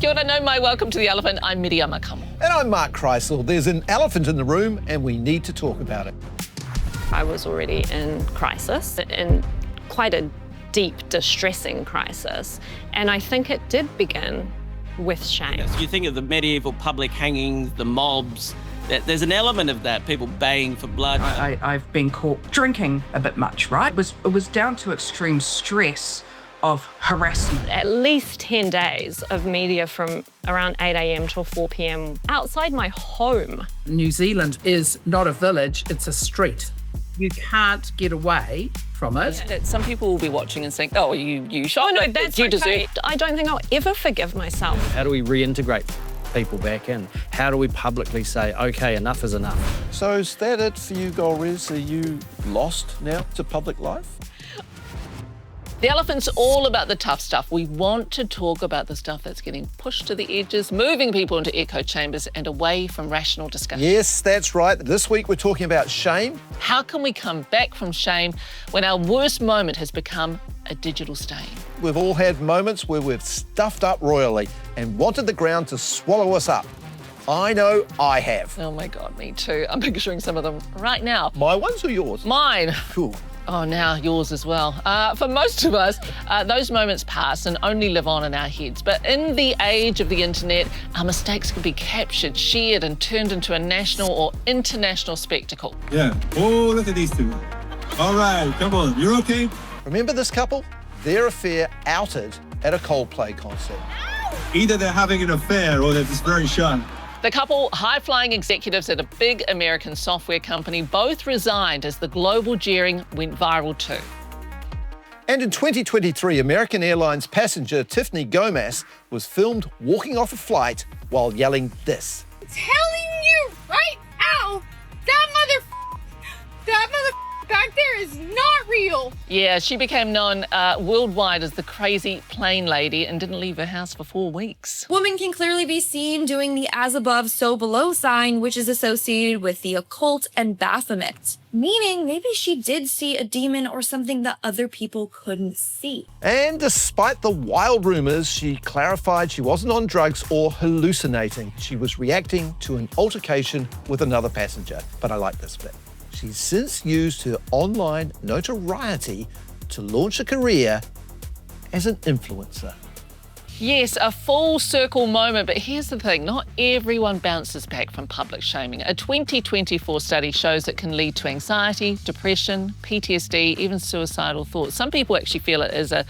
Kia ora, no mai, welcome to The Elephant. I'm Miriama, Kamo. And I'm Mark Crysell. There's an elephant in the room and we need to talk about it. I was already in crisis, in quite a deep, distressing crisis. And I think it did begin with shame. Yes, you think of the medieval public hangings, the mobs, there's an element of that, people baying for blood. I've been caught drinking a bit much, right? It was down to extreme stress of harassment. At least 10 days of media from around 8 a.m. till 4 p.m. outside my home. New Zealand is not a village, it's a street. You can't get away from it. Yeah. Some people will be watching and saying, oh, you shot. Oh, no, that's you deserve. I don't think I'll ever forgive myself. How do we reintegrate people back in? How do we publicly say, OK, enough is enough? So is that it for you, Golriz? Are you lost now to public life? The Elephant's all about the tough stuff. We want to talk about the stuff that's getting pushed to the edges, moving people into echo chambers and away from rational discussion. Yes, that's right. This week we're talking about shame. How can we come back from shame when our worst moment has become a digital stain? We've all had moments where we've stuffed up royally and wanted the ground to swallow us up. I know I have. Oh my God, me too. I'm picturing some of them right now. My ones or yours? Mine. Cool. Oh, now yours as well. For most of us, those moments pass and only live on in our heads. But in the age of the internet, our mistakes can be captured, shared and turned into a national or international spectacle. Yeah. Oh, look at these two. All right, come on. You're okay? Remember this couple? Their affair outed at a Coldplay concert. Either they're having an affair or they're just very shy. The couple, high-flying executives at a big American software company, both resigned as the global jeering went viral too. And in 2023, American Airlines passenger Tiffany Gomez was filmed walking off a flight while yelling this. Telling you right now, that mother back there is not real. Yeah, she became known worldwide as the crazy plane lady and didn't leave her house for 4 weeks. Woman can clearly be seen doing the as above, so below sign, which is associated with the occult and Baphomet. Meaning maybe she did see a demon or something that other people couldn't see. And despite the wild rumors, she clarified she wasn't on drugs or hallucinating. She was reacting to an altercation with another passenger. But I like this bit. She's since used her online notoriety to launch a career as an influencer. Yes, a full circle moment, but here's the thing, not everyone bounces back from public shaming. A 2024 study shows it can lead to anxiety, depression, PTSD, even suicidal thoughts. Some people actually feel it as a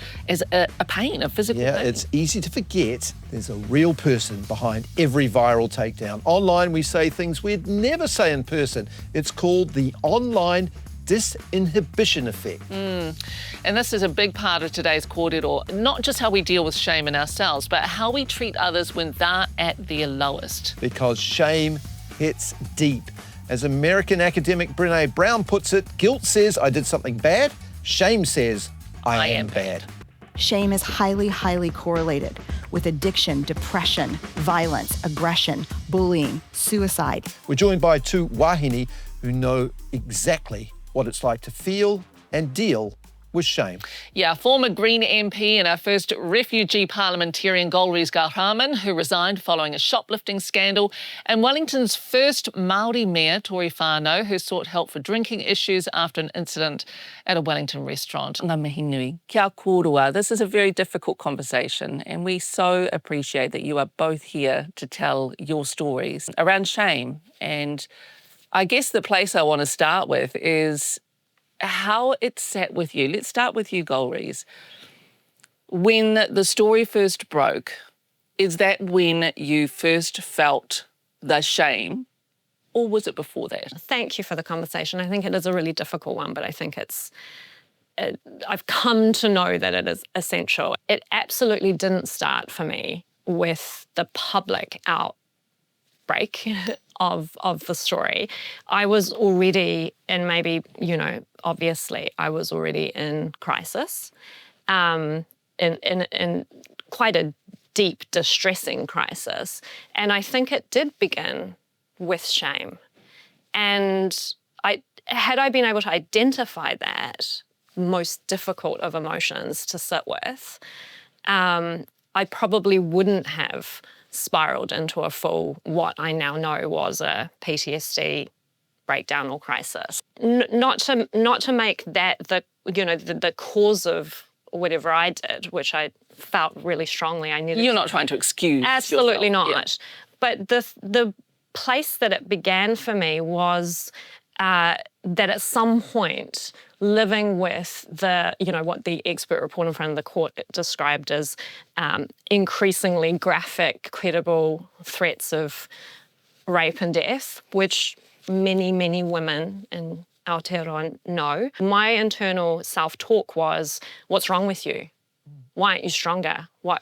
pain, a physical pain. Yeah, it's easy to forget there's a real person behind every viral takedown. Online, we say things we'd never say in person. It's called the online disinhibition effect. And this is a big part of today's kōrero, not just how we deal with shame in ourselves, but how we treat others when they're at their lowest. Because shame hits deep. As American academic Brené Brown puts it, guilt says I did something bad, shame says I am bad. Shame is highly, highly correlated with addiction, depression, violence, aggression, bullying, suicide. We're joined by two wahine who know exactly what it's like to feel and deal with shame. Yeah, former Green MP and our first refugee parliamentarian Golriz Ghahraman, who resigned following a shoplifting scandal, and Wellington's first Māori mayor, Tory Whanau, who sought help for drinking issues after an incident at a Wellington restaurant. Ngā mihi nui, kia kōrua. This is a very difficult conversation, and we so appreciate that you are both here to tell your stories around shame. And I guess the place I want to start with is how it sat with you. Let's start with you, Golriz. When the story first broke, is that when you first felt the shame, or was it before that? Thank you for the conversation. I think it is a really difficult one, but I think I've come to know that it is essential. It absolutely didn't start for me with the public outbreak of the story. I was already, and maybe, obviously, I was already in crisis, in quite a deep, distressing crisis. And I think it did begin with shame. And had I been able to identify that most difficult of emotions to sit with, I probably wouldn't have spiraled into a full, what I now know was a PTSD breakdown or crisis. Not to make that the cause of whatever I did, which I felt really strongly I needed. You're not trying to excuse Absolutely yourself. not. Yeah. But the place that it began for me was that at some point, living with what the expert report in front of the court described as increasingly graphic, credible threats of rape and death, which many, many women in Aotearoa know. My internal self-talk was, what's wrong with you? Why aren't you stronger? Why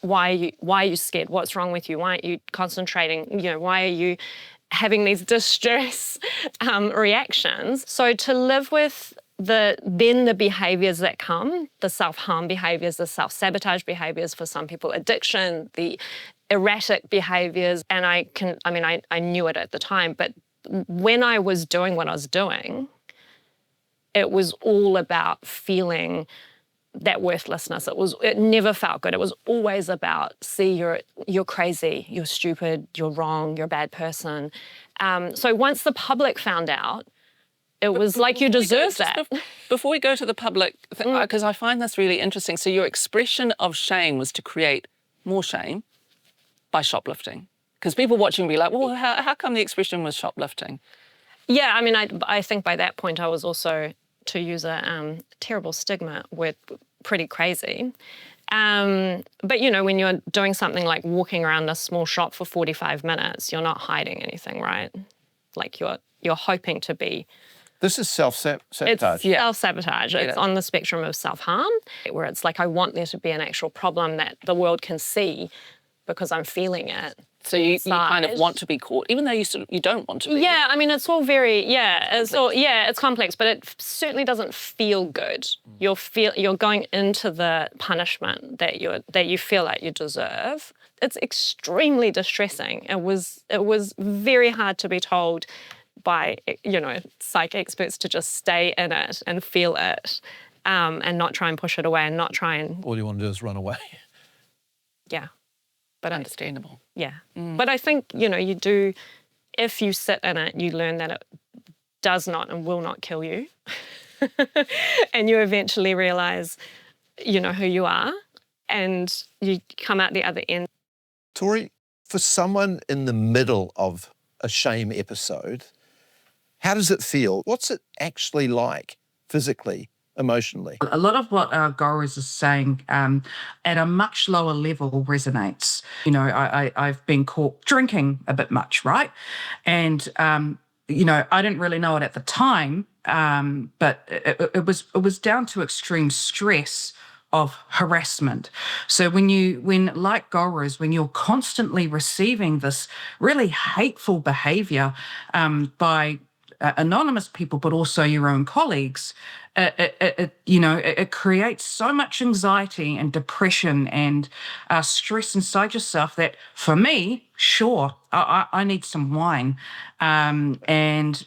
are you scared? What's wrong with you? Why aren't you concentrating? Why are you having these distress reactions? So to live with the behaviours that come, the self-harm behaviours, the self-sabotage behaviours, for some people addiction, the erratic behaviours, and I knew it at the time, but when I was doing what I was doing, it was all about feeling that worthlessness. It never felt good. It was always about, see, you're crazy, you're stupid, you're wrong, you're a bad person. So once the public found out, it was like, you deserve that. Before we go to the public, because I find this really interesting. So your expression of shame was to create more shame by shoplifting. Because people watching will be like, well, how come the expression was shoplifting? Yeah, I think by that point I was also, to use a terrible stigma, we're pretty crazy. But, when you're doing something like walking around a small shop for 45 minutes, you're not hiding anything, right? Like you're hoping to be. This is self-sabotage. It's self-sabotage. It's on the spectrum of self-harm, where it's like, I want there to be an actual problem that the world can see because I'm feeling it. So you kind of want to be caught, even though you don't want to be. Yeah, it's all very, it's complex, but it certainly doesn't feel good. You're going into the punishment that you feel like you deserve. It's extremely distressing. It was very hard to be told by, psych experts to just stay in it and feel it, and not try and push it away and not try and... All you want to do is run away. Yeah. But understandable. Yeah. But I think, you do, if you sit in it, you learn that it does not and will not kill you. And you eventually realise, who you are, and you come out the other end. Tory, for someone in the middle of a shame episode, how does it feel? What's it actually like physically, emotionally? A lot of what Golriz is saying at a much lower level resonates. I've been caught drinking a bit much, right? And, I didn't really know it at the time, but it was down to extreme stress of harassment. So when like Golriz, when you're constantly receiving this really hateful behaviour by anonymous people, but also your own colleagues, it creates so much anxiety and depression and stress inside yourself that, for me, sure, I need some wine. And, then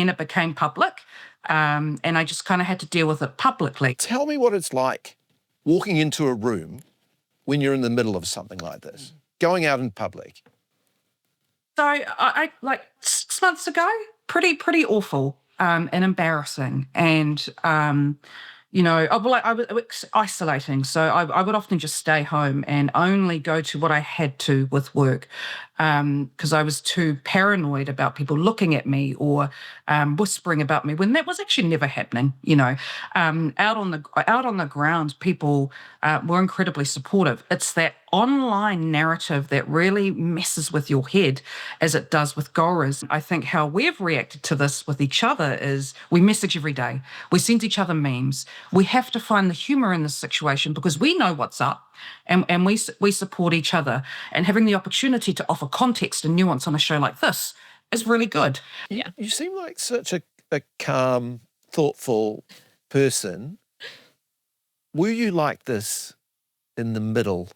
it became public, and I just kind of had to deal with it publicly. Tell me what it's like walking into a room when you're in the middle of something like this, going out in public. So I like 6 months ago, pretty awful and embarrassing, and I was isolating. So I would often just stay home and only go to what I had to with work, because I was too paranoid about people looking at me or whispering about me, when that was actually never happening. Out on the ground, people were incredibly supportive. It's that online narrative that really messes with your head, as it does with Golriz. I think how we've reacted to this with each other is we message every day. We send each other memes. We have to find the humour in this situation because we know what's up, and we support each other. And having the opportunity to offer context and nuance on a show like this is really good. Yeah. You seem like such a calm, thoughtful person. Were you like this in the middle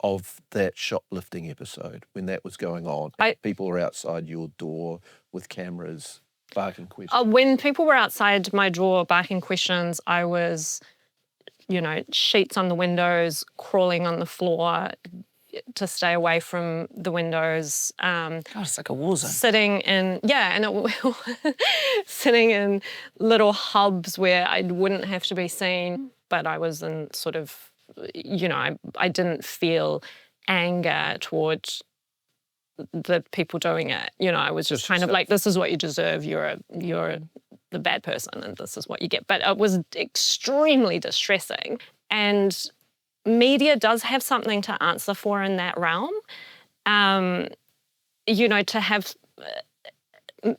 of that shoplifting episode when that was going on? People were outside your door with cameras barking questions. When people were outside my door barking questions, I was sheets on the windows, crawling on the floor to stay away from the windows. God, it's like a war zone. Sitting in little hubs where I wouldn't have to be seen, but I was in sort of, I didn't feel anger towards the people doing it. I was just kind of like, this is what you deserve. You're the bad person, and this is what you get. But it was extremely distressing, and media does have something to answer for in that realm. To have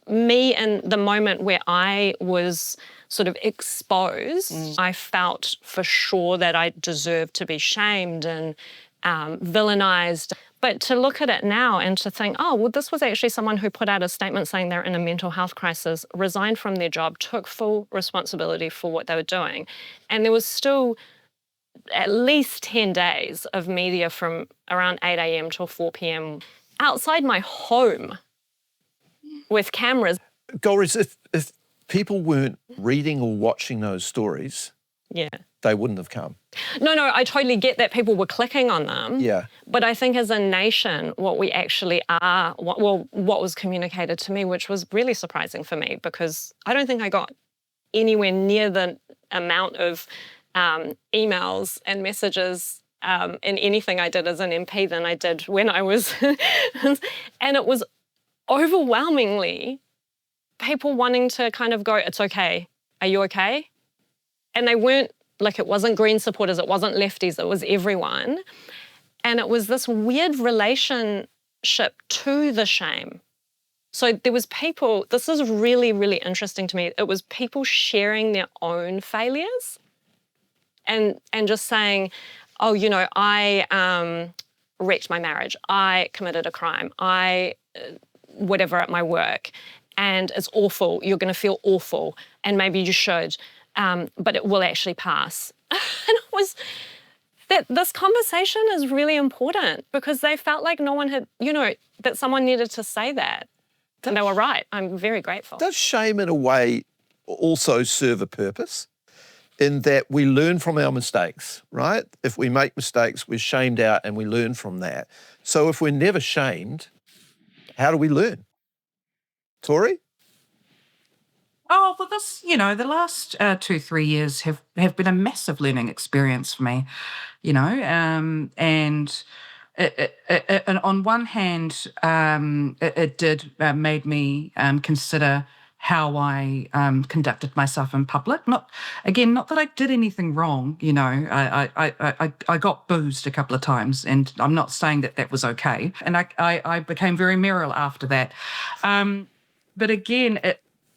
me in the moment where I was sort of exposed, I felt for sure that I deserved to be shamed and villainized. But to look at it now and to think, oh, well, this was actually someone who put out a statement saying they're in a mental health crisis, resigned from their job, took full responsibility for what they were doing. And there was still at least 10 days of media from around 8 a.m. till 4 p.m. outside my home with cameras. Golriz, if people weren't reading or watching those stories, they wouldn't have come. No, I totally get that people were clicking on them. Yeah. But I think as a nation, what we actually are, what was communicated to me, which was really surprising for me, because I don't think I got anywhere near the amount of emails and messages in anything I did as an MP than I did when I was... And it was overwhelmingly people wanting to kind of go, it's okay, are you okay? And they weren't, like, it wasn't Green supporters, it wasn't lefties, it was everyone. And it was this weird relationship to the shame. So there was people, this is really, really interesting to me, it was people sharing their own failures and just saying, oh, I wrecked my marriage, I committed a crime, whatever at my work, and it's awful, you're going to feel awful, and maybe you should, but it will actually pass. And it was that this conversation is really important because they felt like no one had, that someone needed to say that. And they were right. I'm very grateful. Does shame in a way also serve a purpose in that we learn from our mistakes, right? If we make mistakes, we're shamed out and we learn from that. So if we're never shamed, how do we learn? Tory? Oh, well, the last 2-3 years have been a massive learning experience for me, and and on one hand, it did made me consider how I conducted myself in public. Not that I did anything wrong, I got boozed a couple of times, and I'm not saying that was okay. And I became very merry after that. But again,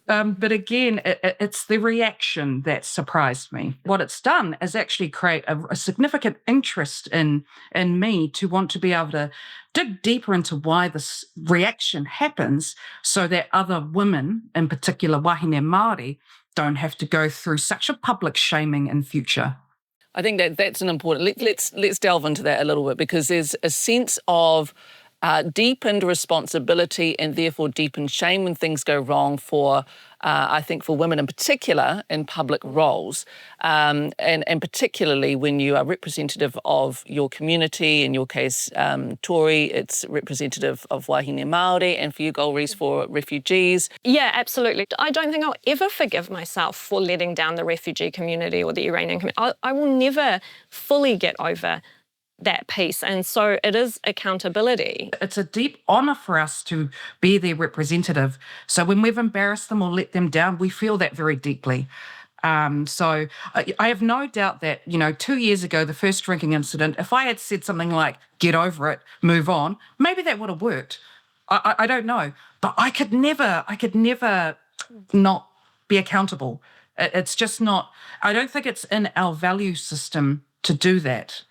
it's the reaction that surprised me. What it's done is actually create a significant interest in me to want to be able to dig deeper into why this reaction happens so that other women, in particular wahine Māori, don't have to go through such a public shaming in future. I think that's an important... Let's delve into that a little bit, because there's a sense of deepened responsibility and therefore deepened shame when things go wrong for, I think, for women in particular in public roles, and particularly when you are representative of your community. In your case, Tory, it's representative of wahine Māori, and for you, Golriz, for refugees. Yeah, absolutely. I don't think I'll ever forgive myself for letting down the refugee community or the Iranian community. I will never fully get over that piece. And so it is accountability. It's a deep honour for us to be their representative. So when we've embarrassed them or let them down, we feel that very deeply. So I have no doubt that, 2 years ago, the first drinking incident, if I had said something like, get over it, move on, maybe that would have worked. I don't know. But I could never not be accountable. It's just not, I don't think it's in our value system to do that.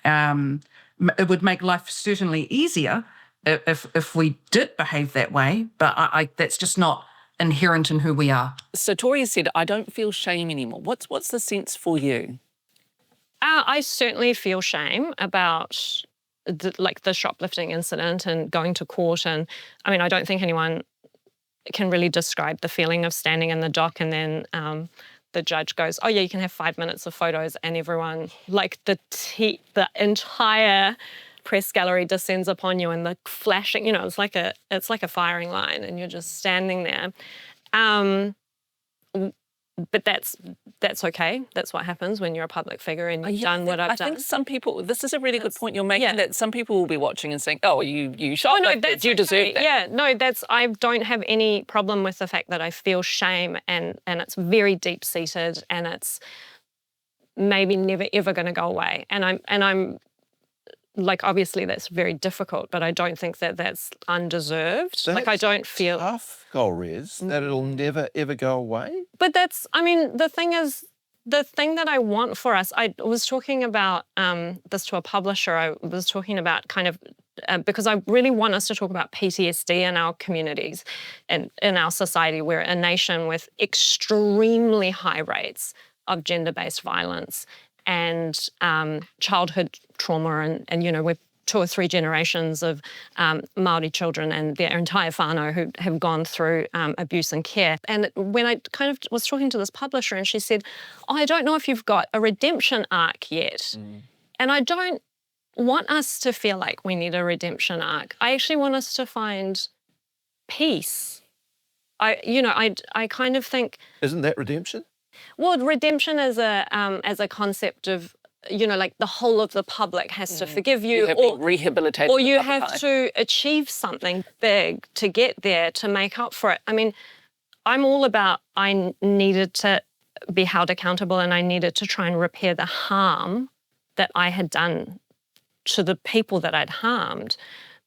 It would make life certainly easier if we did behave that way, but that's just not inherent in who we are. So Tory has said, I don't feel shame anymore. What's the sense for you? I certainly feel shame about the shoplifting incident and going to court. And I mean, I don't think anyone can really describe the feeling of standing in the dock and then the judge goes, oh yeah, you can have 5 minutes of photos, and everyone, like the entire press gallery descends upon you, and the flashing, it's like a firing line, and you're just standing there. But that's okay. That's what happens when you're a public figure and you've done what I've done. I think some people, this is a really good point you're making, that some people will be watching and saying, oh, you shot that, you deserve that. Yeah, no, I don't have any problem with the fact that I feel shame, and it's very deep-seated, and it's maybe never, ever going to go away. And I'm like, obviously that's very difficult, but I don't think that that's undeserved. That's I don't feel tough, Golriz, that it'll never ever go away. But the thing is, the thing that I want for us, I was talking about this to a publisher. I was talking about kind of because I really want us to talk about PTSD in our communities and in our society. We're a nation with extremely high rates of gender-based violence and childhood trauma, and we're 2 or 3 generations of Māori children and their entire whānau who have gone through abuse and care. And when I kind of was talking to this publisher, and she said, oh, I don't know if you've got a redemption arc yet. And I don't want us to feel like we need a redemption arc. I actually want us to find peace. I kind of think... Isn't that redemption? Well, redemption as a concept of, like the whole of the public has to forgive you, or rehabilitate, or you have to achieve something big to get there, to make up for it. I mean, I'm all about, I needed to be held accountable, and I needed to try and repair the harm that I had done to the people that I'd harmed.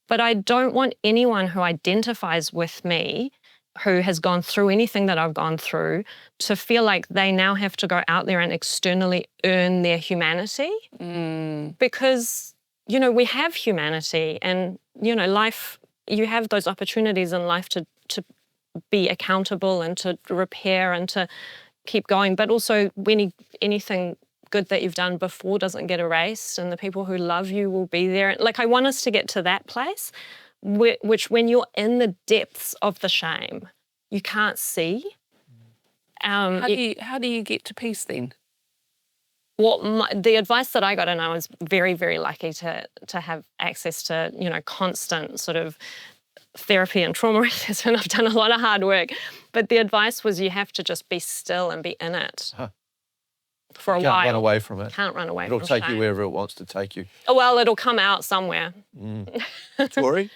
But I don't want anyone who identifies with me, who has gone through anything that I've gone through, to feel like they now have to go out there and externally earn their humanity. Because, we have humanity, and, life, you have those opportunities in life to be accountable and to repair and to keep going. But also, anything good that you've done before doesn't get erased, and the people who love you will be there. Like, I want us to get to that place, which when you're in the depths of the shame, you can't see. How do you get to peace then? Well, the advice that I got, and I was very, very lucky to have access to, constant sort of therapy and trauma assessment. I've done a lot of hard work. But the advice was, you have to just be still and be in it. For a while. Can't run away from it. Can't run away from it. It'll take shame. you wherever it wants to take you. Well, it'll come out somewhere. Tory?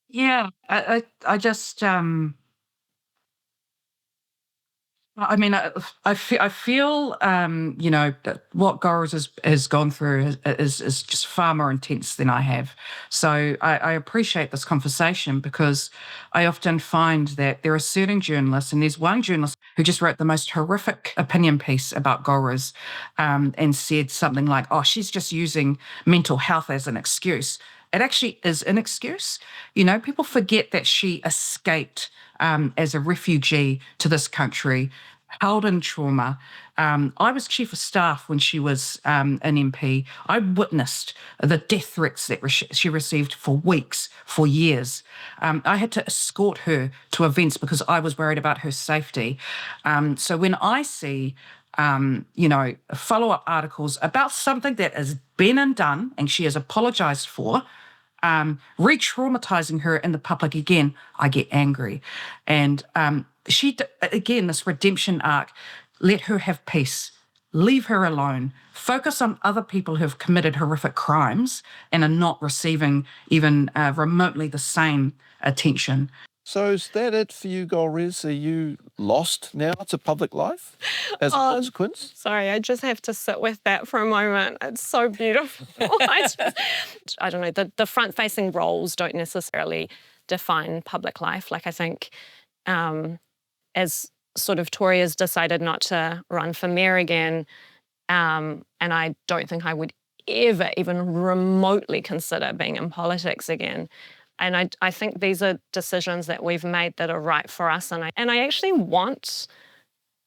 Yeah, I just, I feel, that what Golriz has gone through is just far more intense than I have. So I appreciate this conversation, because I often find that there are certain journalists, and there's one journalist who just wrote the most horrific opinion piece about Golriz, and said something like, oh, she's just using mental health as an excuse. It actually is an excuse. People forget that she escaped as a refugee to this country, held in trauma. I was chief of staff when she was an MP. I witnessed the death threats that she received for weeks, for years. I had to escort her to events because I was worried about her safety. So when I see follow-up articles about something that has been and done, and she has apologised for, re-traumatising her in the public again, I get angry. And again, this redemption arc, let her have peace, leave her alone, focus on other people who have committed horrific crimes and are not receiving even remotely the same attention. So is that it for you, Golriz? Are you lost now to public life as a consequence? Sorry, I just have to sit with that for a moment. It's so beautiful. I don't know, the front-facing roles don't necessarily define public life. Like, I think as sort of Tory has decided not to run for mayor again, and I don't think I would ever even remotely consider being in politics again. And I think these are decisions that we've made that are right for us. And I actually want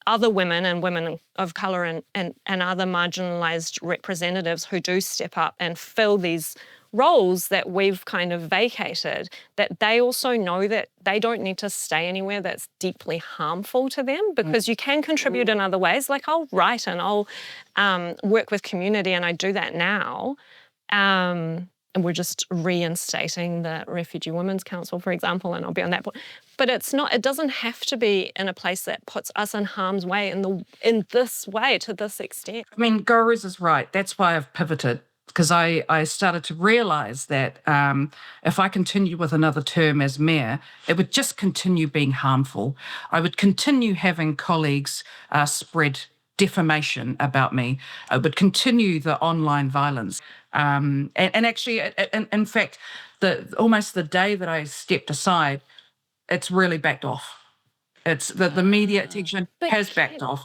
other women and women of colour and other marginalised representatives who do step up and fill these roles that we've kind of vacated, that they also know that they don't need to stay anywhere that's deeply harmful to them, because you can contribute in other ways. Like I'll write and I'll work with community, and I do that now. And we're just reinstating the Refugee Women's Council, for example, and I'll be on that board. But it doesn't have to be in a place that puts us in harm's way in this way, to this extent. I mean, Golriz is right. That's why I've pivoted, because I started to realise that if I continued with another term as mayor, it would just continue being harmful. I would continue having colleagues spread defamation about me. I would continue the online violence. And actually, in fact, almost the day that I stepped aside, it's really backed off. It's the media attention has backed off.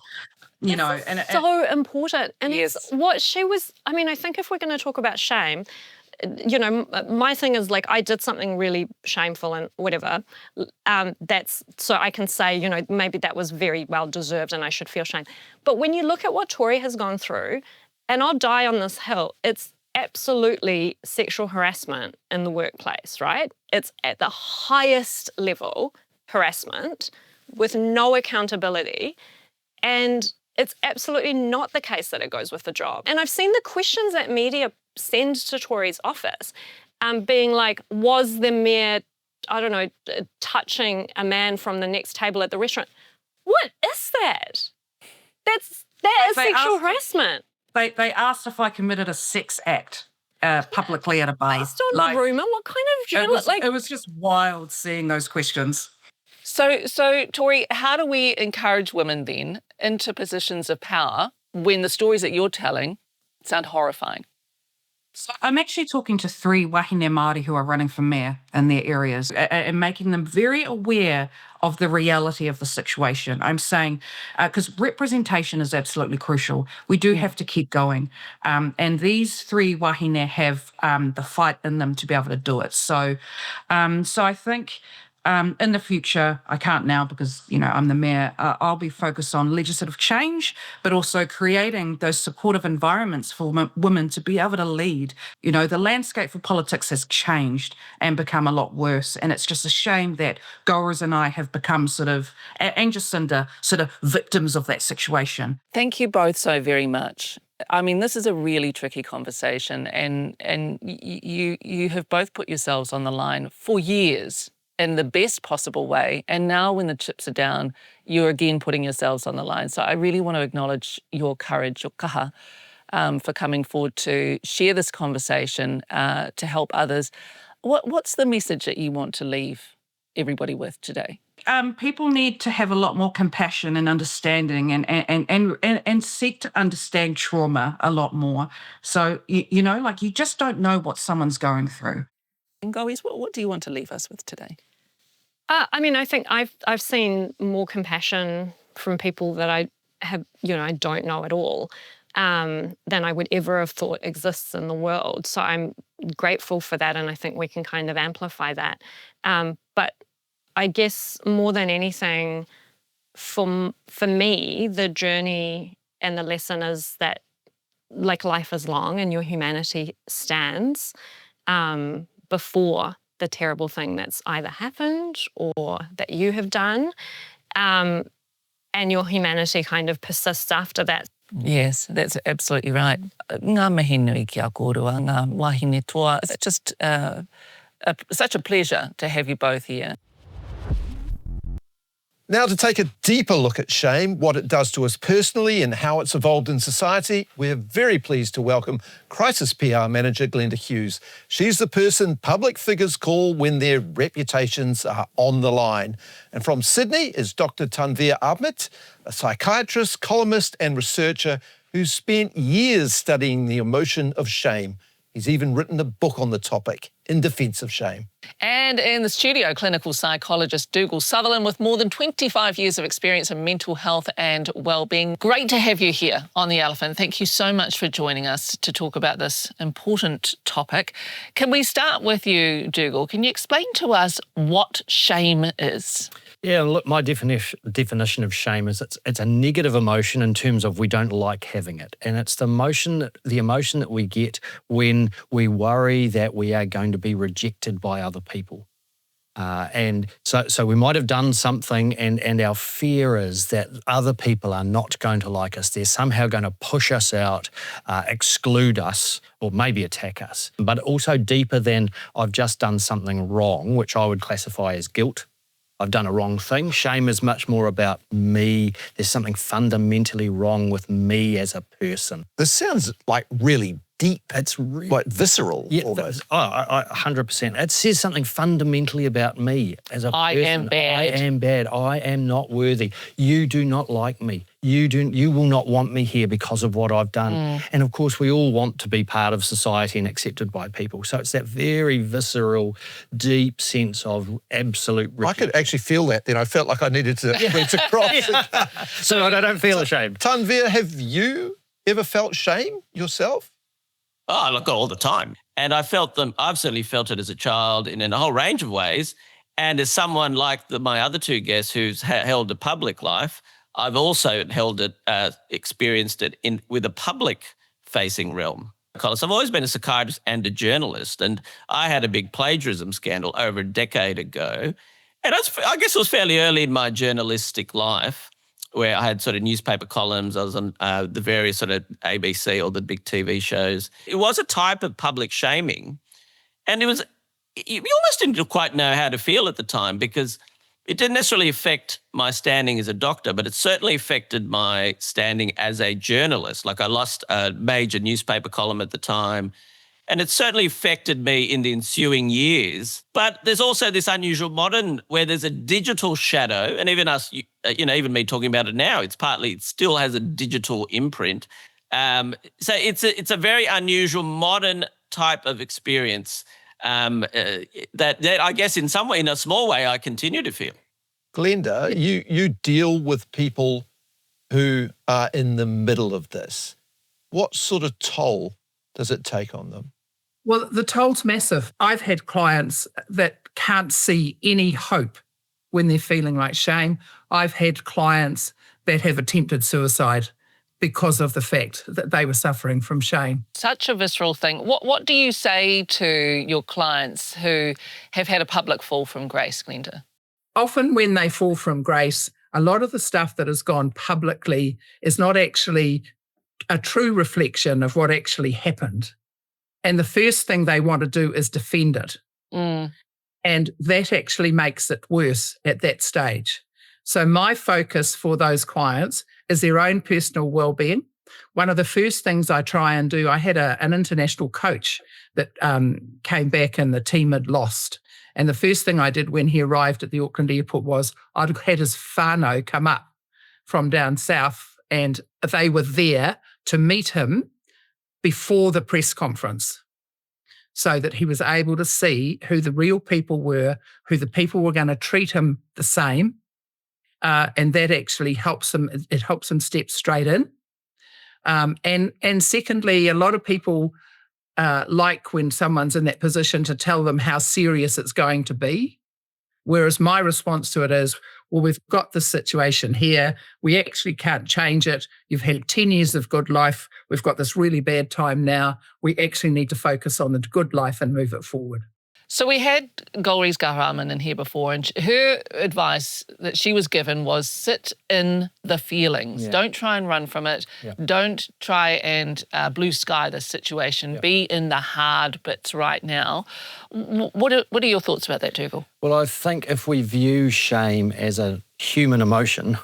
You know, and it's so important. And it's what she was. I mean, I think if we're going to talk about shame, you know, my thing is like, I did something really shameful and whatever. That's so I can say, you know, maybe that was very well deserved and I should feel shame. But when you look at what Tory has gone through, and I'll die on this hill, it's absolutely sexual harassment in the workplace, right? It's at the highest level harassment with no accountability. And it's absolutely not the case that it goes with the job. And I've seen the questions that media send to Tory's office being like, was the mayor, I don't know, touching a man from the next table at the restaurant? What is that? That is sexual harassment. They asked if I committed a sex act publicly at a bar. Based on a rumour? What kind of journalist? It was just wild seeing those questions. So Tory, how do we encourage women then into positions of power when the stories that you're telling sound horrifying? So I'm actually talking to 3 wahine Māori who are running for mayor in their areas and making them very aware of the reality of the situation. I'm saying, because representation is absolutely crucial. We do have to keep going. And these 3 wahine have the fight in them to be able to do it. So I think in the future, I can't now because, you know, I'm the mayor, I'll be focused on legislative change, but also creating those supportive environments for women to be able to lead. You know, the landscape for politics has changed and become a lot worse. And it's just a shame that Golriz and I have become and Jacinda, victims of that situation. Thank you both so very much. I mean, this is a really tricky conversation, and you have both put yourselves on the line for years in the best possible way. And now when the chips are down, you're again putting yourselves on the line. So I really want to acknowledge your courage, your kaha, for coming forward to share this conversation, to help others. What's the message that you want to leave everybody with today? People need to have a lot more compassion and understanding and seek to understand trauma a lot more. So, you know, like you just don't know what someone's going through. And Golriz, what do you want to leave us with today? I mean, I think I've seen more compassion from people that I don't know at all than I would ever have thought exists in the world. So I'm grateful for that, and I think we can kind of amplify that. But I guess more than anything, for me, the journey and the lesson is that, like, life is long and your humanity stands before the terrible thing that's either happened or that you have done, and your humanity kind of persists after that. Yes, that's absolutely right. Ngā mihi nui ki a kōrua, ngā wahine toa. It's just such a pleasure to have you both here. Now, to take a deeper look at shame, what it does to us personally and how it's evolved in society, we're very pleased to welcome Crisis PR Manager Glenda Hughes. She's the person public figures call when their reputations are on the line. And from Sydney is Dr. Tanveer Ahmed, a psychiatrist, columnist and researcher who's spent years studying the emotion of shame. He's even written a book on the topic, In Defence of Shame. And in the studio, clinical psychologist Dougal Sutherland with more than 25 years of experience in mental health and wellbeing. Great to have you here on The Elephant. Thank you so much for joining us to talk about this important topic. Can we start with you, Dougal? Can you explain to us what shame is? Yeah, look, my definition of shame is it's a negative emotion in terms of we don't like having it. And it's the emotion that we get when we worry that we are going to be rejected by other people. And so we might have done something and our fear is that other people are not going to like us. They're somehow going to push us out, exclude us, or maybe attack us. But also deeper than I've just done something wrong, which I would classify as guilt. I've done a wrong thing. Shame is much more about me. There's something fundamentally wrong with me as a person. This sounds like really deep. It's really, like visceral, yeah, almost. 100%. It says something fundamentally about me as a person. I am bad. I am bad. I am not worthy. You do not like me. You will not want me here because of what I've done. And of course, we all want to be part of society and accepted by people. So it's that very visceral, deep sense of absolute rejection. I could actually feel that then. I felt like I needed to reach across. So I don't feel ashamed. Tanvir, have you ever felt shame yourself? Oh, look, all the time. And I've certainly felt it as a child in a whole range of ways. And as someone like my other two guests who's held a public life, I've also experienced it with a public-facing realm. I've always been a psychiatrist and a journalist, and I had a big plagiarism scandal over a decade ago. And I guess it was fairly early in my journalistic life where I had sort of newspaper columns. I was on the various sort of ABC or the big TV shows. It was a type of public shaming, and you almost didn't quite know how to feel at the time because it didn't necessarily affect my standing as a doctor, but it certainly affected my standing as a journalist. Like I lost a major newspaper column at the time, and it certainly affected me in the ensuing years. But there's also this unusual modern where there's a digital shadow, and even us, even me talking about it now, it still has a digital imprint. So it's a very unusual modern type of experience that I guess in some way, in a small way, I continue to feel. Glenda, you deal with people who are in the middle of this. What sort of toll does it take on them? Well, the toll's massive. I've had clients that can't see any hope when they're feeling like shame. I've had clients that have attempted suicide because of the fact that they were suffering from shame. Such a visceral thing. What do you say to your clients who have had a public fall from grace, Glenda? Often when they fall from grace, a lot of the stuff that has gone publicly is not actually a true reflection of what actually happened. And the first thing they want to do is defend it. And that actually makes it worse at that stage. So my focus for those clients is their own personal well-being. One of the first things I try and do, I had an international coach that came back and the team had lost. And the first thing I did when he arrived at the Auckland airport was I'd had his whanau come up from down south and they were there to meet him before the press conference so that he was able to see who the real people were, who the people were going to treat him the same. And that actually helps him. It helps him step straight in. And secondly, a lot of people like when someone's in that position to tell them how serious it's going to be. Whereas my response to it is, well, we've got this situation here. We actually can't change it. You've had 10 years of good life. We've got this really bad time now. We actually need to focus on the good life and move it forward. So we had Golriz Ghahraman in here before, and her advice that she was given was sit in the feelings. Yeah. Don't try and run from it. Yeah. Don't try and blue sky this situation. Yeah. Be in the hard bits right now. What are your thoughts about that, Dougal? Well, I think if we view shame as a human emotion,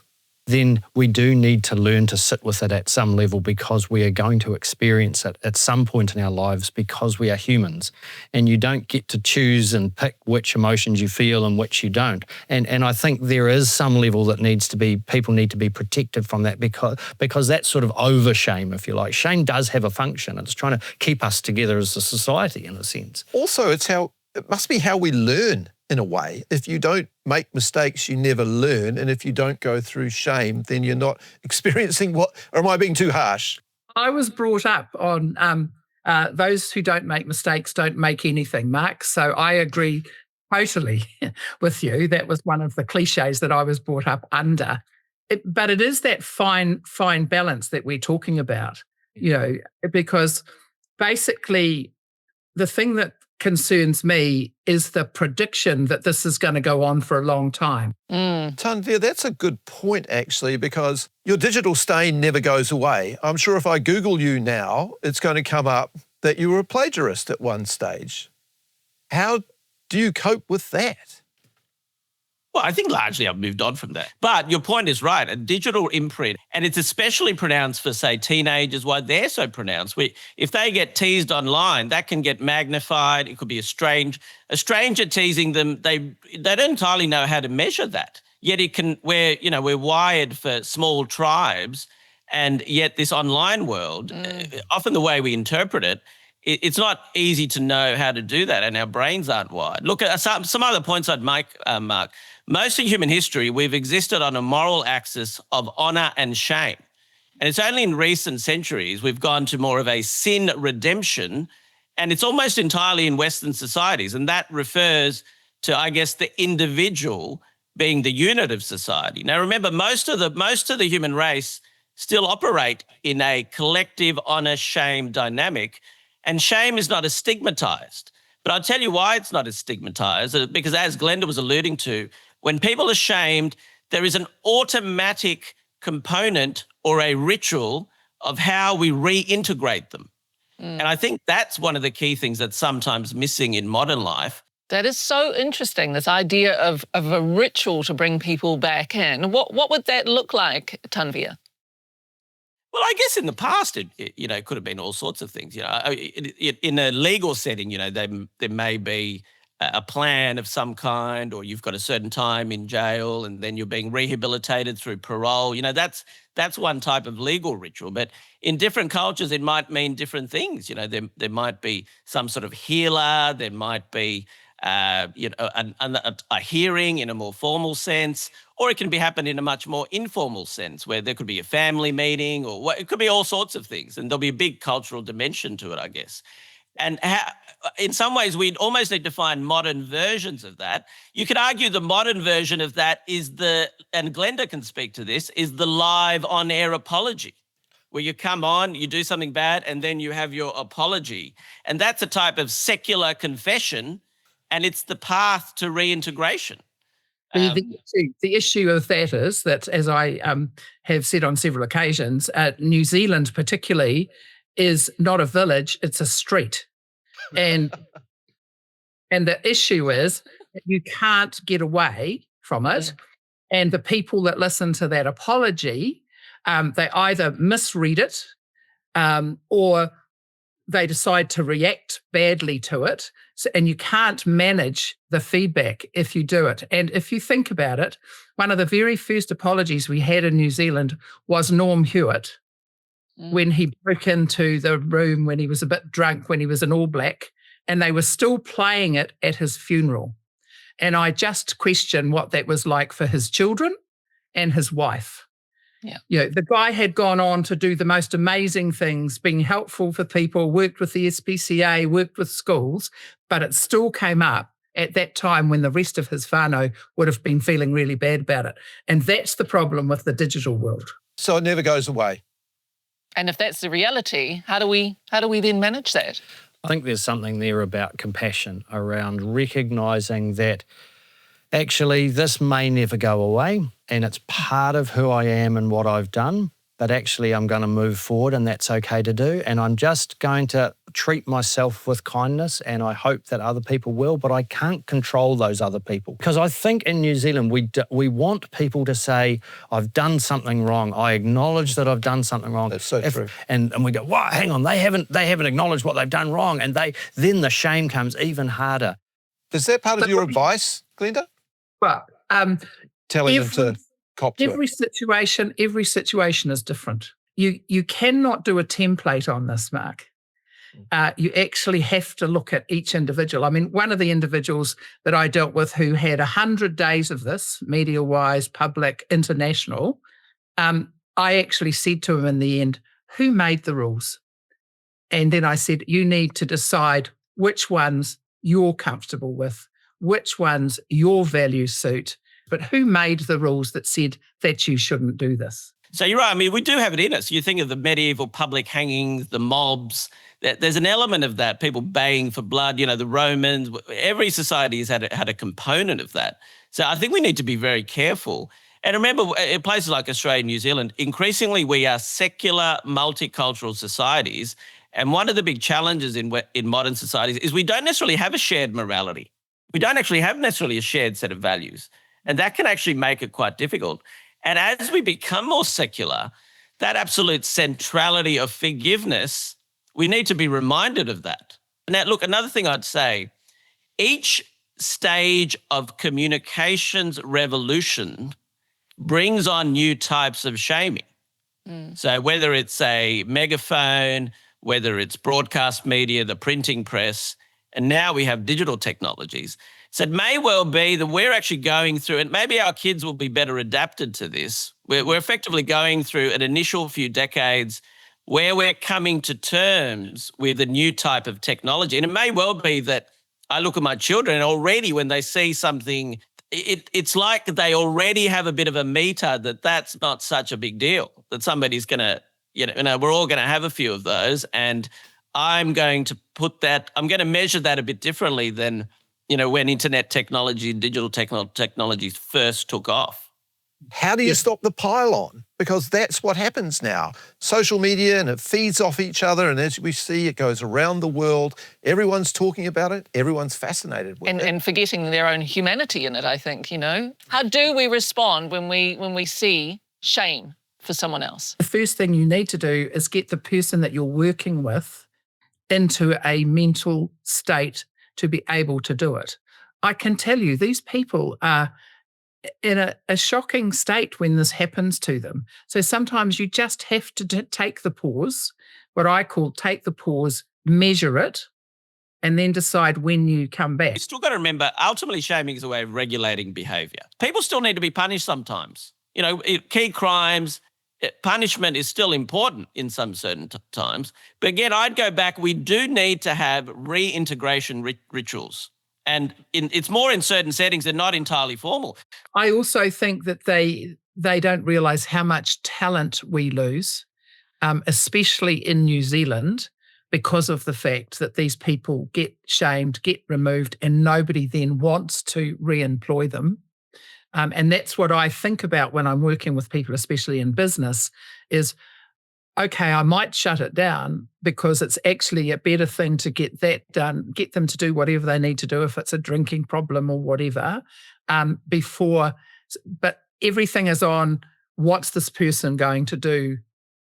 then we do need to learn to sit with it at some level because we are going to experience it at some point in our lives because we are humans. And you don't get to choose and pick which emotions you feel and which you don't. And I think there is some level that people need to be protected from that because that's sort of over shame, if you like. Shame does have a function. It's trying to keep us together as a society in a sense. Also, it must be how we learn. In a way, if you don't make mistakes, you never learn. And if you don't go through shame, then you're not experiencing or am I being too harsh? I was brought up on those who don't make mistakes don't make anything, Mark. So I agree totally with you. That was one of the cliches that I was brought up under. But it is that fine balance that we're talking about, because basically the thing that concerns me is the prediction that this is going to go on for a long time. Tanvir, that's a good point, actually, because your digital stain never goes away. I'm sure if I Google you now, it's going to come up that you were a plagiarist at one stage. How do you cope with that? Well, I think largely I've moved on from that. But your point is right, a digital imprint, and it's especially pronounced for, say, teenagers, why they're so pronounced. If they get teased online, that can get magnified. It could be a stranger teasing them. They don't entirely know how to measure that. Yet we're wired for small tribes, and yet this online world, often the way we interpret it, it's not easy to know how to do that, and our brains aren't wired. Look, at some other points I'd make, Mark. Most of human history, we've existed on a moral axis of honour and shame. And it's only in recent centuries we've gone to more of a sin redemption, and it's almost entirely in Western societies. And that refers to, I guess, the individual being the unit of society. Now, remember, most of the human race still operate in a collective honour-shame dynamic, and shame is not as stigmatised. But I'll tell you why it's not as stigmatised, because as Glenda was alluding to, when people are shamed, there is an automatic component or a ritual of how we reintegrate them. And I think that's one of the key things that's sometimes missing in modern life. That is so interesting, this idea of a ritual to bring people back in. What would that look like, Tanvir? Well, I guess in the past, it could have been all sorts of things. In a legal setting, there may be a plan of some kind, or you've got a certain time in jail and then you're being rehabilitated through parole. That's one type of legal ritual. But in different cultures, it might mean different things. There might be some sort of healer. There might be a hearing in a more formal sense, or it can be happen in a much more informal sense where there could be a family meeting, or it could be all sorts of things. And there'll be a big cultural dimension to it, I guess. And in some ways, we'd almost need to find modern versions of that. You could argue the modern version of that is and Glenda can speak to this, is the live on-air apology, where you come on, you do something bad, and then you have your apology. And that's a type of secular confession, and it's the path to reintegration. The issue of that is that, as I have said on several occasions, New Zealand particularly is not a village, it's a street. And the issue is that you can't get away from it. And the people that listen to that apology, they either misread it or they decide to react badly to it. And you can't manage the feedback if you do it. And if you think about it, one of the very first apologies we had in New Zealand was Norm Hewitt, when he broke into the room when he was a bit drunk, when he was in all black, and they were still playing it at his funeral. And I just question what that was like for his children and his wife. Yeah. The guy had gone on to do the most amazing things, being helpful for people, worked with the SPCA, worked with schools, but it still came up at that time when the rest of his whānau would have been feeling really bad about it. And that's the problem with the digital world. So it never goes away. And if that's the reality, how do we then manage that? I think there's something there about compassion, around recognising that actually this may never go away and it's part of who I am and what I've done, but actually I'm going to move forward and that's okay to do. And I'm just going to treat myself with kindness, and I hope that other people will, but I can't control those other people. Because I think in New Zealand, we want people to say, I've done something wrong. I acknowledge that I've done something wrong. That's so true. And we go, wow, hang on, they haven't acknowledged what they've done wrong. And then the shame comes even harder. Is that part of your advice, Glenda? Well, telling them to cop to it. Every situation is different. You cannot do a template on this, Mark. You actually have to look at each individual. I mean, one of the individuals that I dealt with who had 100 days of this, media-wise, public, international, I actually said to him in the end, who made the rules? And then I said, you need to decide which ones you're comfortable with. which ones your values suit, but who made the rules that said that you shouldn't do this? So you're right. I mean, we do have it in us. You think of the medieval public hangings, the mobs. There's an element of that, people baying for blood, the Romans. Every society has had a component of that. So I think we need to be very careful. And remember, in places like Australia and New Zealand, increasingly we are secular, multicultural societies. And one of the big challenges in modern societies is we don't necessarily have a shared morality. We don't actually have necessarily a shared set of values. And that can actually make it quite difficult. And as we become more secular, that absolute centrality of forgiveness, we need to be reminded of that. Now, look, another thing I'd say, each stage of communications revolution brings on new types of shaming. So whether it's a megaphone, whether it's broadcast media, the printing press, and now we have digital technologies. So it may well be that we're actually going through, and maybe our kids will be better adapted to this. We're effectively going through an initial few decades where we're coming to terms with a new type of technology. And it may well be that I look at my children and already when they see something, it's like they already have a bit of a meter that that's not such a big deal, that somebody's going to, we're all going to have a few of those. And I'm going to measure that a bit differently than, when internet technology and digital technologies first took off. How do you stop the pile-on? Because that's what happens now. Social media, and it feeds off each other, and as we see, it goes around the world. Everyone's talking about it. Everyone's fascinated with it. And forgetting their own humanity in it, I think, How do we respond when we see shame for someone else? The first thing you need to do is get the person that you're working with into a mental state to be able to do it. I can tell you, these people are in a shocking state when this happens to them. So sometimes you just have to take the pause, what I call take the pause, measure it, and then decide when you come back. You still got to remember, ultimately shaming is a way of regulating behaviour. People still need to be punished sometimes. Key crimes, punishment is still important in some certain times. But again, I'd go back, we do need to have reintegration rituals. And it's more in certain settings. They're not entirely formal. I also think that they don't realise how much talent we lose, especially in New Zealand, because of the fact that these people get shamed, get removed, and nobody then wants to re-employ them. And that's what I think about when I'm working with people, especially in business, is, okay, I might shut it down because it's actually a better thing to get that done, get them to do whatever they need to do if it's a drinking problem or whatever, but everything is on what's this person going to do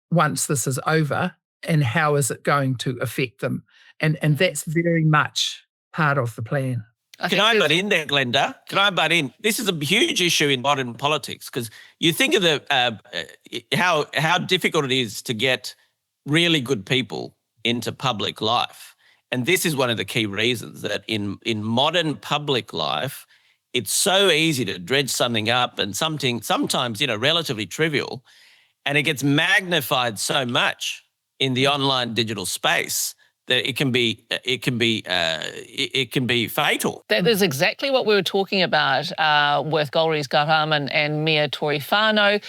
once this is over and how is it going to affect them. And that's very much part of the plan. Can I butt in there, Glenda? Can I butt in? This is a huge issue in modern politics because you think of how difficult it is to get really good people into public life. And this is one of the key reasons that in modern public life, it's so easy to dredge something up and sometimes, relatively trivial, and it gets magnified so much in the online digital space that it can be fatal. That is exactly what we were talking about with Golriz Ghahraman and Mia Tory Whanau.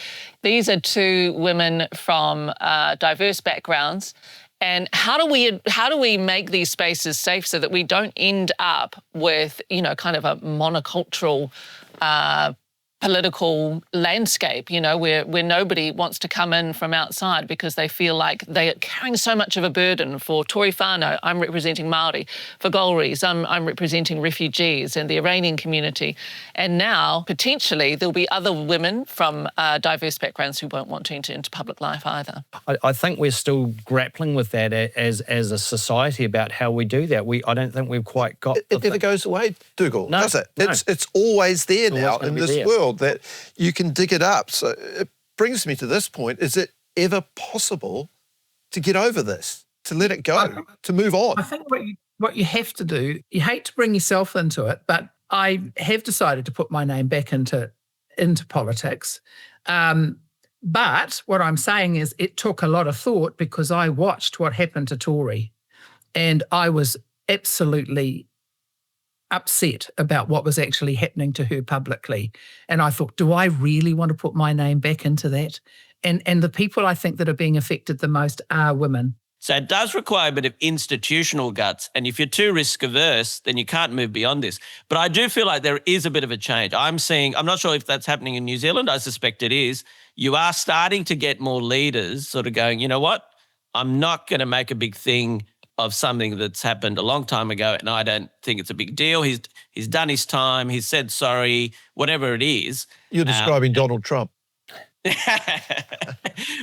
These are two women from diverse backgrounds. And how do we make these spaces safe so that we don't end up with, kind of a monocultural political landscape, where nobody wants to come in from outside because they feel like they are carrying so much of a burden. For Tory Whanau, I'm representing Māori. For Golriz, I'm representing refugees and the Iranian community. And now, potentially, there'll be other women from diverse backgrounds who won't want to enter into public life either. I think we're still grappling with that as a society about how we do that. I don't think we've quite got... It never goes away, Dougal, no, does it? No. It's always there now in this world. That you can dig it up. So it brings me to this point. Is it ever possible to get over this, to let it go, to move on? I think what you have to do, you hate to bring yourself into it, but I have decided to put my name back into politics. But what I'm saying is it took a lot of thought because I watched what happened to Tory and I was absolutely upset about what was actually happening to her publicly. And I thought, do I really want to put my name back into that? And the people I think that are being affected the most are women. So it does require a bit of institutional guts. And if you're too risk averse, then you can't move beyond this. But I do feel like there is a bit of a change. I'm not sure if that's happening in New Zealand. I suspect it is. You are starting to get more leaders sort of going, you know what? I'm not going to make a big thing of something that's happened a long time ago, and I don't think it's a big deal. He's done his time. He's said sorry, whatever it is. You're describing Donald Trump.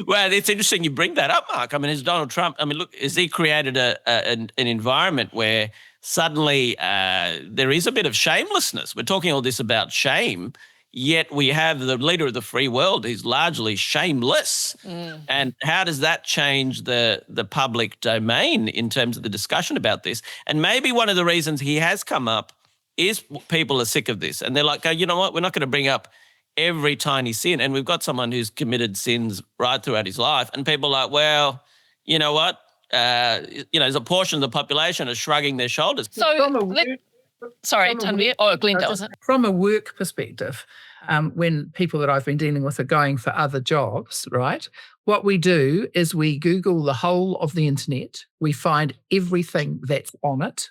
Well, it's interesting you bring that up, Mark. I mean, is Donald Trump, look, has he created an environment where suddenly there is a bit of shamelessness? We're talking all this about shame, yet we have the leader of the free world who's largely shameless. And how does that change the public domain in terms of the discussion about this? And maybe one of the reasons he has come up is people are sick of this. And they're like, oh, you know what, we're not going to bring up every tiny sin. And we've got someone who's committed sins right throughout his life. And people are like, well, you know what? There's a portion of the population are shrugging their shoulders. So, Tanvir, or Glenda, was it? From a work perspective, when people that I've been dealing with are going for other jobs, right, what we do is we Google the whole of the internet, we find everything that's on it,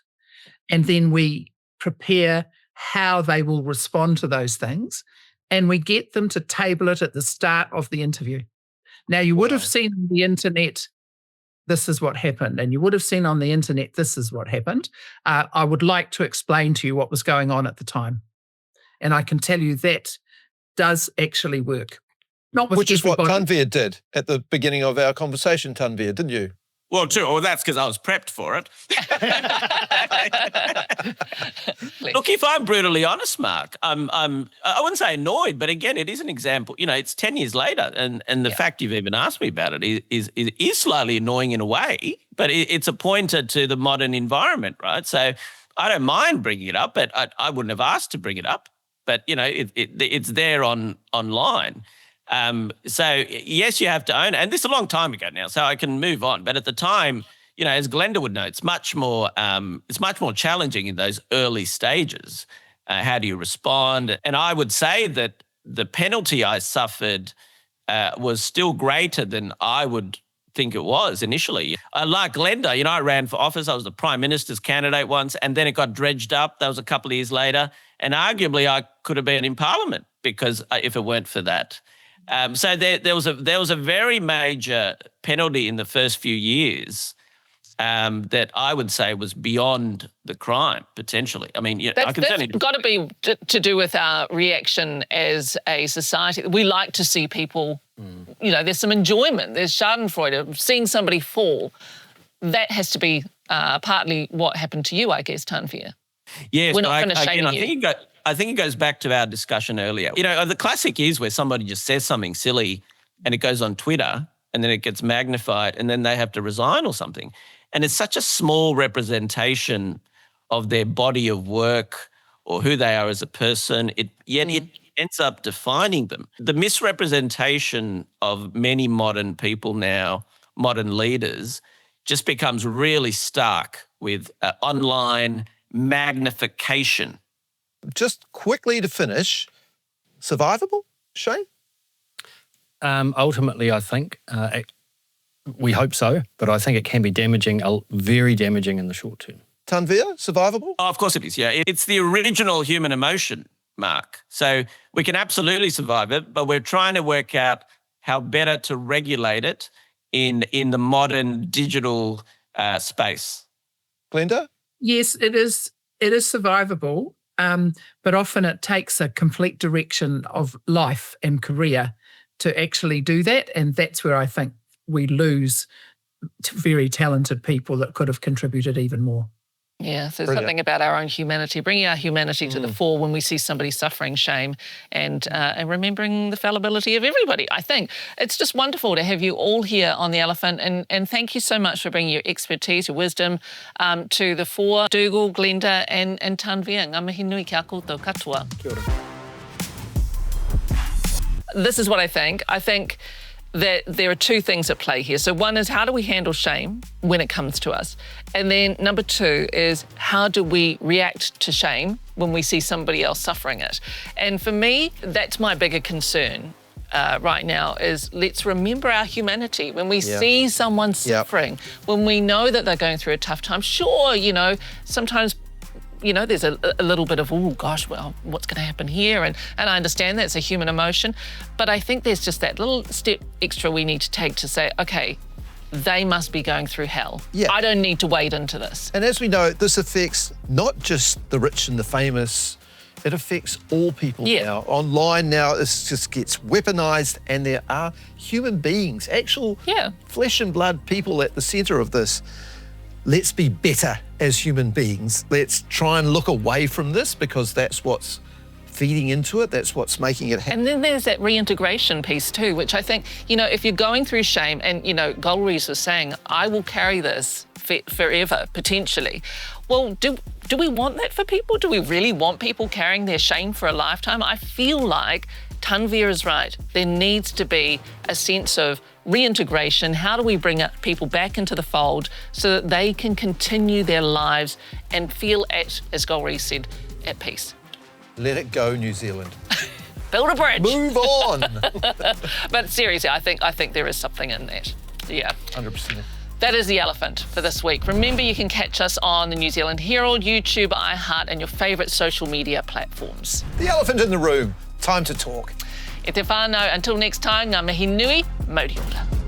and then we prepare how they will respond to those things, and we get them to table it at the start of the interview. Now, you would have seen on the internet, this is what happened, and you would have seen on the internet, this is what happened. I would like to explain to you what was going on at the time. And I can tell you that does actually work. Which is what Tanvir did at the beginning of our conversation, Tanvir, didn't you? Well, true. Well, that's because I was prepped for it. Look, if I'm brutally honest, Mark, I wouldn't say annoyed, but again, it is an example. You know, it's 10 years later, and the fact you've even asked me about it is slightly annoying in a way, but it's a pointer to the modern environment, right? So I don't mind bringing it up, but I wouldn't have asked to bring it up. But, you know, it's there online. So yes, you have to own it. And this is a long time ago now, so I can move on. But at the time, you know, as Glenda would know, it's much more challenging in those early stages. How do you respond? And I would say that the penalty I suffered was still greater than I would think it was initially. Like Glenda, you know, I ran for office. I was the Prime Minister's candidate once, and then it got dredged up. That was a couple of years later. And arguably I could have been in Parliament because if it weren't for that. So there was a very major penalty in the first few years that I would say was beyond the crime potentially. I mean, that's got to be to do with our reaction as a society. We like to see people. You know, there's some enjoyment. There's Schadenfreude of seeing somebody fall. That has to be partly what happened to you, I guess, Tanvir. Yes, we're not going to shame you. I think it goes back to our discussion earlier. You know, the classic is where somebody just says something silly and it goes on Twitter and then it gets magnified and then they have to resign or something. And it's such a small representation of their body of work or who they are as a person. It ends up defining them. The misrepresentation of many modern people now, modern leaders, just becomes really stark with online magnification. Just quickly to finish, survivable, Shane? Ultimately, I think we hope so, but I think it can be damaging, very damaging in the short term. Tanvir, survivable? Oh, of course it is, yeah. It's the original human emotion, Mark. So we can absolutely survive it, but we're trying to work out how better to regulate it in the modern digital space. Glenda? Yes, it is survivable. But often it takes a complete direction of life and career to actually do that. And that's where I think we lose very talented people that could have contributed even more. Yeah, so something about our own humanity, bringing our humanity to the fore when we see somebody suffering shame and remembering the fallibility of everybody, I think. It's just wonderful to have you all here on The Elephant and thank you so much for bringing your expertise, your wisdom to the fore. Dougal, Glenda and Tanvir. Ngā mihi nui kia koutou katoa. Kia ora. This is what I think. I think that there are two things at play here. So one is, how do we handle shame when it comes to us? And then number two is, how do we react to shame when we see somebody else suffering it? And for me, that's my bigger concern right now, is let's remember our humanity. When we see someone suffering, when we know that they're going through a tough time, sure, you know, sometimes there's a little bit of, oh gosh, well, what's going to happen here? And I understand that's a human emotion, but I think there's just that little step extra we need to take to say, okay, they must be going through hell. Yeah. I don't need to wade into this. And as we know, this affects not just the rich and the famous, it affects all people now. Online now, this just gets weaponized, and there are human beings, actual flesh and blood people at the center of this. Let's be better as human beings. Let's try and look away from this, because that's what's feeding into it. That's what's making it happen. And then there's that reintegration piece too, which I think, if you're going through shame, and, Golriz was saying, I will carry this forever, potentially. Well, do we want that for people? Do we really want people carrying their shame for a lifetime? I feel like Tanvir is right. There needs to be a sense of reintegration. How do we bring people back into the fold so that they can continue their lives and feel as Golriz said, at peace? Let it go, New Zealand. Build a bridge. Move on. But seriously, I think there is something in that. Yeah. 100%. That is the elephant for this week. Remember, you can catch us on the New Zealand Herald, YouTube, iHeart, and your favourite social media platforms. The elephant in the room. Time to talk. E te whānau, until next time, ngā mihi nui, mauri ora.